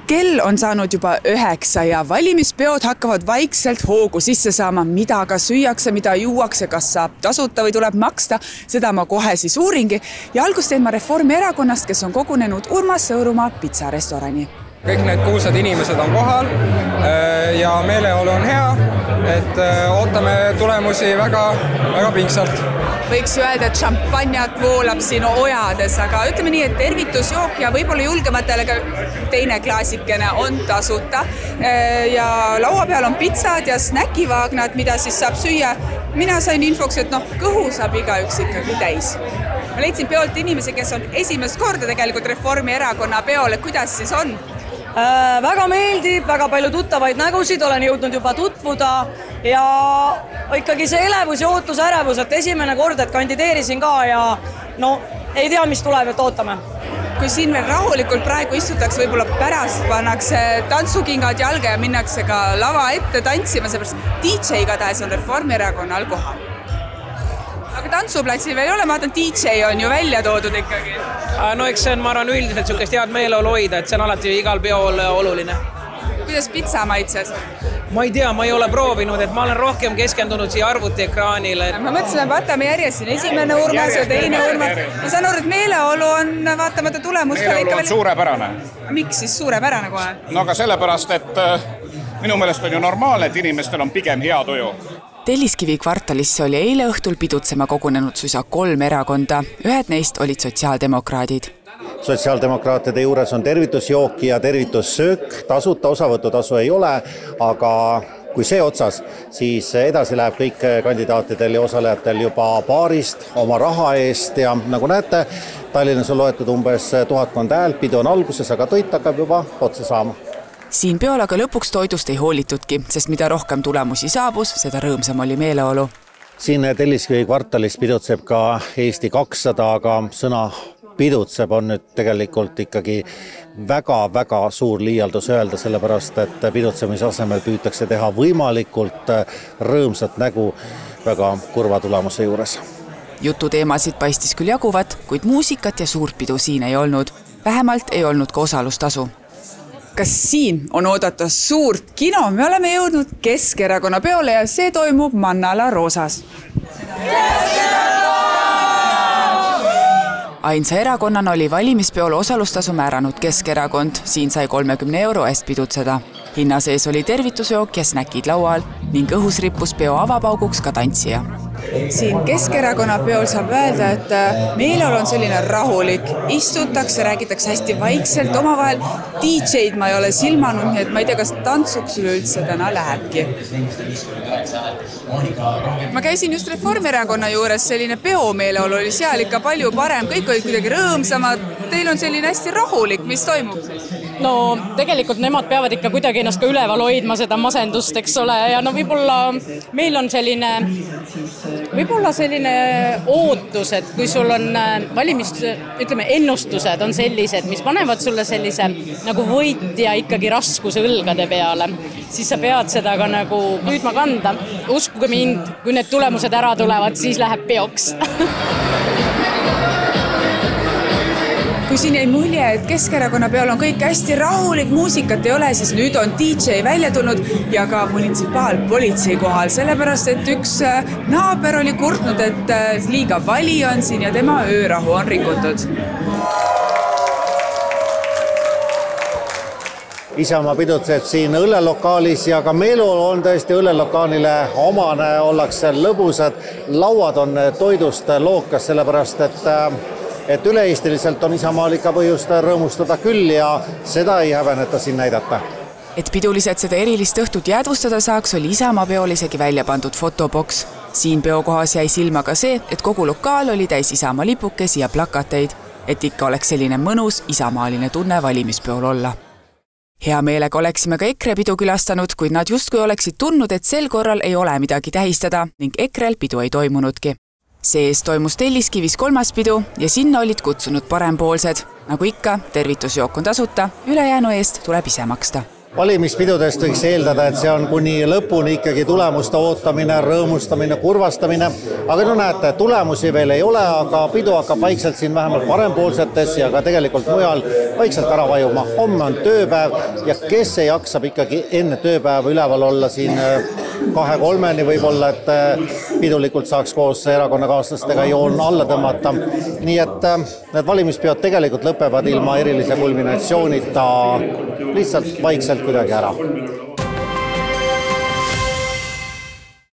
Kell on saanud juba 9 ja valimispeod hakkavad vaikselt hoogu sisse saama, mida ka süüakse, mida juuakse, kas saab tasuta või tuleb maksta, seda ma kohe siis uuringi. Ja algust teen ma Reformierakonnast, kes on kogunenud Urmas Sõõrumaa pitsarestorani. Kõik need kuulsad inimesed on kohal ja meeleolu on hea, et ootame tulemusi väga pingsalt. Võiks ju öelda, et šampanjat voolab siin ojades, aga ütleme nii, et tervitusjook ja võib-olla julgematele ka teine klaasikene on tasuta. Ja laua peal on pitsad ja snäkivaagnad, mida siis saab süüa. Mina sain infoks, et kõhu saab igaüks ikkagi täis. Ma leidsin peolt inimesi, kes on esimest korda tegelikult Reformierakonna peole. Kuidas siis on? Väga meeldib, väga palju tuttavaid nägusid, olen jõudnud juba tutvuda ja ikkagi see elevus ja ootus ärevus, et esimene kord, et kandideerisin ka ja ei tea, mis tuleb, et ootame. Kui siin veel rahulikult praegu istutakse, võib-olla pärast pannakse tantsukingad jalga ja minnakse ka lava ette tantsima, seepärast DJ igatahes on Reformierakonnal kohal. Aga tantsuplatsil veel ei ole, ma vaatan, DJ on ju välja toodud ikkagi. Eks see on, ma arvan, üldiselt sükest head meeleolu hoida, et see on alati igal peol oluline. Kuidas pitsa maitses? Ma ei tea, ma ei ole proovinud, et ma olen rohkem keskendunud siia arvutiekraanile. Ma mõtlesin, et vaatame järjest siin esimene Urmas ja teine Urmas. Ma saan aru, et meeleolu on vaatamata tulemustele ikka veel... suurepärane. Miks siis suurepärane kohe? No aga sellepärast, et minu meelest on ju normaalne, et inimestel on pigem hea tuju. Telliskivi kvartalisse oli eile õhtul pidutsema kogunenud suisa 3 erakonda. Ühed neist olid sotsiaaldemokraadid. Sotsiaaldemokraatide juures on tervitusjooki ja tervitussöök. Tasuta osavõtutasu ei ole, aga kui see otsas, siis edasi läheb kõik kandidaatidel ja osalejatel juba baarist oma raha eest ja nagu näete, Tallinnas on loetud umbes 1000 häält, pidu on alguses, aga toit hakkab juba otsa saama. Siin peol aga lõpuks toidust ei hoolitudki, sest mida rohkem tulemusi saabus, seda rõõmsam oli meeleolu. Siin Telliskivi kvartalis pidutseb ka Eesti 200, aga sõna pidutseb on nüüd tegelikult ikkagi väga suur liialdus öelda, sellepärast et pidutsemise asemel püütakse teha võimalikult rõõmsat nägu väga kurva tulemuse juures. Jututeemasid paistis küll jaguvat, kuid muusikat ja suurt pidu siin ei olnud. Vähemalt ei olnud ka osalustasu. Kas siin on oodata suurt kino? Me oleme jõudnud Keskerakonna peole ja see toimub Mannala Roosas. Ainsa erakonnana oli valimispeol osalustasu määranud Keskerakond. Siin sai 30 € eest pidutseda. Hinna sees oli tervitusjook ja snäkid laual ning õhus rippus peo avapauguks ka tantsija. Siin Keskerakonna peol saab öelda, et meeleolu on selline rahulik. Istutakse, räägitakse hästi vaikselt omavahel. DJ-d ma ei ole silmanud, nii et ma ei tea, kas tantsuks üleüldse täna lähebki. Ma käisin just Reformierakonna juures, selline peomeeleolu oli seal ikka palju parem. Kõik olid kuidagi rõõmsamad. Teil on selline hästi rahulik, mis toimub? No tegelikult nemad peavad ikka kuidagi ennast ka üleval hoidma seda masendust, eks ole, ja võib-olla meil on selline ootus, et kui sul on ennustused on sellised, mis panevad sulle sellise nagu võitja ikkagi raskuse õlgade peale, siis sa pead seda ka nagu püüdma kanda. Uskuge mind, kui need tulemused ära tulevad, siis läheb peoks. Kui siin jäi mulje, et Keskerakonna peal on kõik hästi rahulik, muusikat ei ole, siis nüüd on DJ välja tulnud ja ka munitsipaalpolitsei kohal, sellepärast, et üks naaber oli kurtnud, et liiga vali on siin ja tema öörahu on rikutud. Isamaa pidutseb siin õllelokaalis ja ka meeleolu on tõesti õllelokaanile omane, ollakse lõbusad, lauad on toidust lookas, sellepärast, et üle-eestiliselt on Isamaal ikka põhjust rõõmustada küll ja seda ei häveneta siin näidata. Et pidulised seda erilist õhtut jäädvustada saaks, oli Isamaa peol isegi välja pandud fotoboks. Siin peokohas jäi silma ka see, et kogu lokaal oli täis Isamaa lipukesi ja plakateid, et ikka oleks selline mõnus isamaaline tunne valimispeol olla. Hea meelega oleksime ka EKRE pidu külastanud, kuid nad justkui oleksid tundnud, et sel korral ei ole midagi tähistada ning EKREL pidu ei toimunudki. Sees toimus Telliskivis 3. pidu ja sinna olid kutsunud parempoolsed. Nagu ikka, tervitusjook on tasuta, ülejäänu eest tuleb ise maksta. valimispidudest võiks eeldada, et see on kuni lõpuni ikkagi tulemuste ootamine, rõõmustamine, kurvastamine, aga no näete, tulemusi veel ei ole, aga pidu hakkab vaikselt siin vähemalt parempoolsetes ja ka tegelikult mujal vaikselt ära vajuma. Homme on tööpäev ja kes ei jaksab ikkagi enne tööpäeva üleval olla siin 2-3-ni võib-olla, et pidulikult saaks koos erakonnakaaslastega joon alla tõmmata. Nii et need valimispeod tegelikult lõpevad ilma erilise kulminatsioonita lihtsalt vaikselt kuidagi ära.